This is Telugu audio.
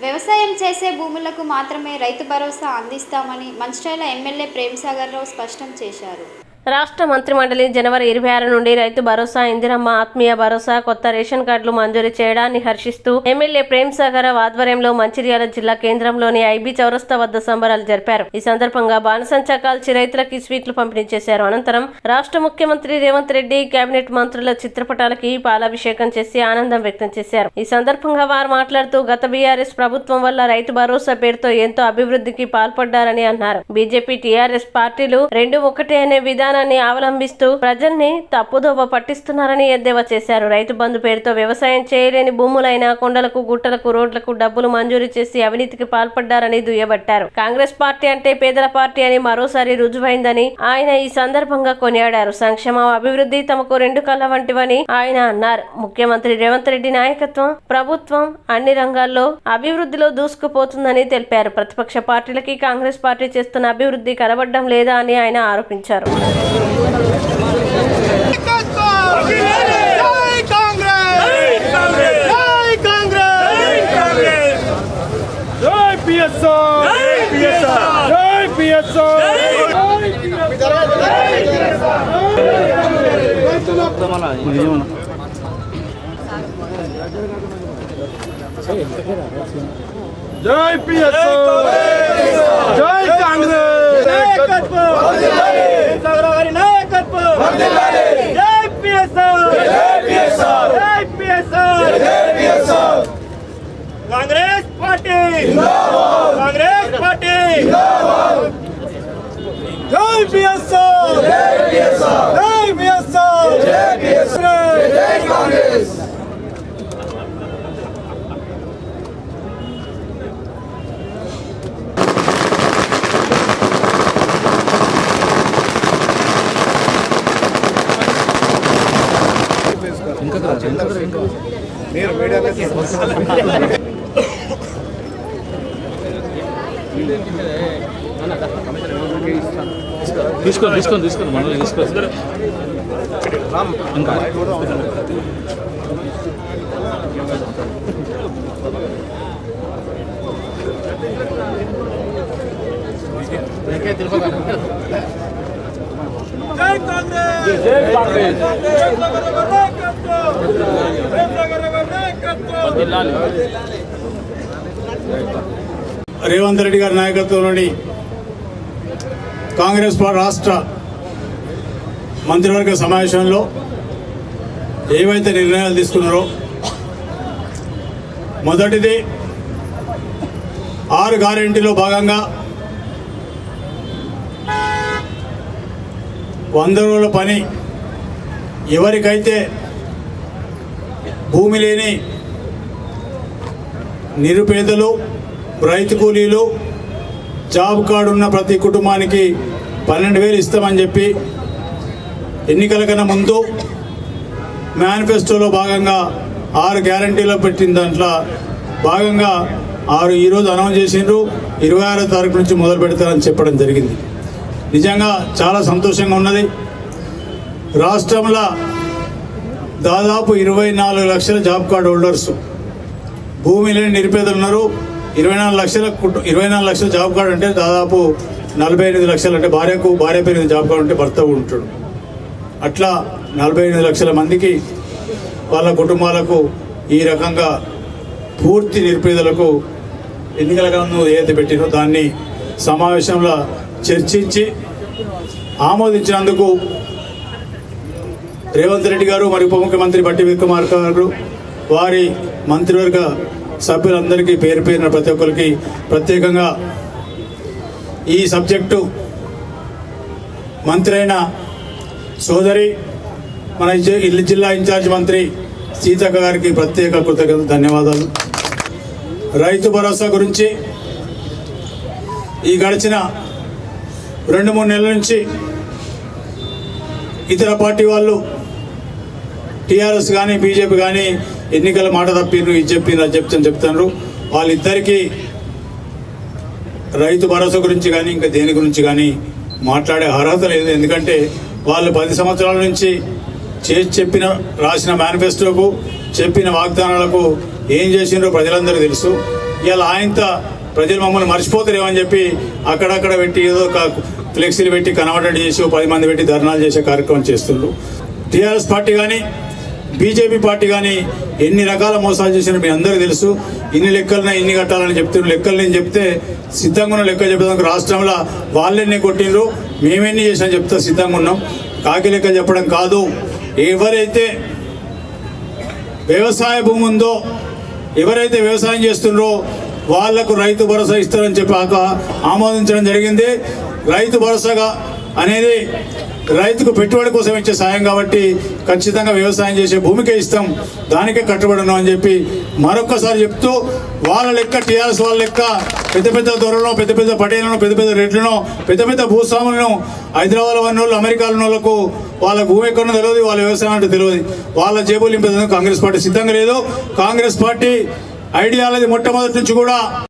వ్యవసాయం చేసే భూములకు మాత్రమే రైతు భరోసా అందిస్తామని మంచిర్యాల ఎమ్మెల్యే ప్రేమ్సాగర్ రావు స్పష్టం చేశారు. రాష్ట్ర మంత్రిమండలి జనవరి 26 నుండి రైతు భరోసా, ఇందిరమ్మ ఆత్మీయ భరోసా, కొత్త రేషన్ కార్డులు మంజూరు చేయడాన్ని హర్షిస్తూ ఎమ్మెల్యే ప్రేమ్సాగర్ రావు ఆధ్వర్యంలో మంచిర్యాల జిల్లా కేంద్రంలోని ఐబీ చౌరస్తా వద్ద సంబరాలు జరిపారు. ఈ సందర్భంగా బాణసంచా కాల్చి రైతులకి స్వీట్లు పంపిణీ చేశారు. అనంతరం రాష్ట్ర ముఖ్యమంత్రి రేవంత్ రెడ్డి, కేబినెట్ మంత్రుల చిత్రపటాలకి పాలాభిషేకం చేసి ఆనందం వ్యక్తం చేశారు. ఈ సందర్భంగా వారు మాట్లాడుతూ గత బీఆర్ఎస్ ప్రభుత్వం వల్ల రైతు భరోసా పేరుతో ఎంతో అభివృద్ధికి పాల్పడ్డారని అన్నారు. బీజేపీ, టీఆర్ఎస్ పార్టీలు రెండు ఒకటే అనే విధానాన్ని అవలంబిస్తూ ప్రజల్ని తప్పుదోవ పట్టిస్తున్నారని ఎద్దేవా చేశారు. రైతు బంధు పేరుతో వ్యవసాయం చేయలేని భూములైన కొండలకు, గుట్టలకు, రోడ్లకు డబ్బులు మంజూరు చేసి అవినీతికి పాల్పడ్డారని దుయ్యబట్టారు. కాంగ్రెస్ పార్టీ అంటే పేదల పార్టీ అని మరోసారి రుజువైందని ఆయన ఈ సందర్భంగా కొనియాడారు. సంక్షేమ, అభివృద్ధి తమకు రెండు కళ్ళ వంటివని ఆయన అన్నారు. ముఖ్యమంత్రి రేవంత్ రెడ్డి నాయకత్వం ప్రభుత్వం అన్ని రంగాల్లో అభివృద్ధిలో దూసుకుపోతుందని తెలిపారు. ప్రతిపక్ష పార్టీలకి కాంగ్రెస్ పార్టీ చేస్తున్న అభివృద్ధి కనబడడం లేదా అని ఆయన ఆరోపించారు. జై పిఎస్ఆర్, జై కాంగ్రెస్, జై పిఎస్ఆర్, జై PSR, Congress party, Congress party, జై పిఎస్ఆర్, జై పిఎస్ఆర్, జై పిఎస్ఆర్, జై కాంగ్రెస్. మీరు తీసుకోండి మనల్ని తీసుకోండి. ఇంకా జై కాంగ్రెస్, జై కాంగ్రెస్, రేవంత్ రెడ్డి గారి నాయకత్వంలోని కాంగ్రెస్ రాష్ట్ర మంత్రివర్గ సమావేశంలో ఏవైతే నిర్ణయాలు తీసుకున్నారో మొదటిది 6 గ్యారెంటీలో భాగంగా 100 రోజుల పని ఎవరికైతే భూమి లేని నిరుపేదలు, రైతు కూలీలు, జాబ్ కార్డు ఉన్న ప్రతి కుటుంబానికి 12,000 ఇస్తామని చెప్పి ఎన్నికల కన్నా ముందు మేనిఫెస్టోలో భాగంగా 6 గ్యారంటీలో పెట్టిన దాంట్లో భాగంగా 6 ఈరోజు అనౌన్స్ చేసిండ్రు. 26వ తారీఖు నుంచి మొదలు పెడతారని చెప్పడం జరిగింది. నిజంగా చాలా సంతోషంగా ఉన్నది. రాష్ట్రంలో దాదాపు 24 లక్షల జాబ్ కార్డు హోల్డర్స్, భూమి లేని నిరుపేదలు ఉన్నారు. 24 లక్షల జాబ్ కార్డు అంటే దాదాపు 48 లక్షలు, అంటే భార్య పేరు జాబ్ కార్డు ఉంటే భర్త ఉంటాడు. అట్లా 48 లక్షల మందికి వాళ్ళ కుటుంబాలకు ఈ రకంగా పూర్తి నిరుపేదలకు ఎన్నికల ముందు ఏదైతే పెట్టినో దాన్ని సమావేశంలో చర్చించి ఆమోదించినందుకు రేవంత్ రెడ్డి గారు మరియు ఉప ముఖ్యమంత్రి బట్టి విక్రమార్క గారు, వారి మంత్రివర్గ సభ్యులందరికీ పేరు పేరున ప్రతి ఒక్కరికి ప్రత్యేకంగా ఈ సబ్జెక్టు మంత్రి అయిన సోదరి మన జిల్లా ఇన్ఛార్జ్ మంత్రి సీతక్క గారికి ప్రత్యేక కృతజ్ఞతలు, ధన్యవాదాలు. రైతు భరోసా గురించి ఈ గడిచిన 2-3 నెలల నుంచి ఇతర పార్టీ వాళ్ళు, టీఆర్ఎస్ కానీ బీజేపీ కానీ ఎన్నికల మాట తప్పిర్రు, ఇది చెప్పిండ్రు, అది చెప్తారు. వాళ్ళిద్దరికీ రైతు భరోసా గురించి కానీ ఇంకా దేని గురించి కానీ మాట్లాడే అర్హత లేదు. ఎందుకంటే వాళ్ళు 10 సంవత్సరాల నుంచి రాసిన మేనిఫెస్టోకు చెప్పిన వాగ్దానాలకు ఏం చేసిండ్రో ప్రజలందరూ తెలుసు. ఇలా ఆయనతో ప్రజలు మమ్మల్ని మర్చిపోతారేమని చెప్పి అక్కడక్కడ పెట్టి ఏదో ఒక ఫ్లెక్సీలు పెట్టి కనబడేట్టు చేసి 10 మంది పెట్టి ధర్నాలు చేసే కార్యక్రమం చేస్తున్నారు. టీఆర్ఎస్ పార్టీ కానీ బీజేపీ పార్టీ కానీ ఎన్ని రకాల మోసాలు చేసినా మీ అందరికీ తెలుసు. ఇన్ని లెక్కలనే ఇన్ని కట్టాలని చెప్తున్నారు. లెక్కలు నేను చెప్తే సిద్ధంగా ఉన్న లెక్క చెప్పడానికి రాష్ట్రంలో వాళ్ళెన్ని కొట్టిండ్రు, మేమెన్ని చేసాం చెప్తా సిద్ధంగా ఉన్నాం. కాకి లెక్క చెప్పడం కాదు. ఎవరైతే వ్యవసాయ భూమి ఉందో, ఎవరైతే వ్యవసాయం చేస్తుండ్రో వాళ్లకు రైతు భరోసా ఇస్తారని చెప్పాక ఆమోదించడం జరిగింది. రైతు భరోసాగా అనేది రైతుకు పెట్టుబడి కోసం ఇచ్చే సాయం కాబట్టి ఖచ్చితంగా వ్యవసాయం చేసే భూమికే ఇస్తాం, దానికే కట్టుబడి ఉన్నాం అని చెప్పి మరొక్కసారి చెప్తూ, వాళ్ళ లెక్క టీఆర్ఎస్ వాళ్ళ లెక్క పెద్ద పెద్ద దొరలను, పెద్ద పెద్ద పటేలను, పెద్ద పెద్ద రెడ్లను, పెద్ద పెద్ద భూస్వాములను హైదరాబాద్ ఉన్న వాళ్ళు, అమెరికాలో ఉన్న వాళ్ళకు వాళ్ళ భూమి ఎక్కడో తెలియదు, వాళ్ళ వ్యవసాయం అంటే తెలియదు. వాళ్ళ జేబులు నింపేందుకు కాంగ్రెస్ పార్టీ సిద్ధంగా లేదు. కాంగ్రెస్ పార్టీ ఐడియాలజీ మొట్టమొదటి నుంచి కూడా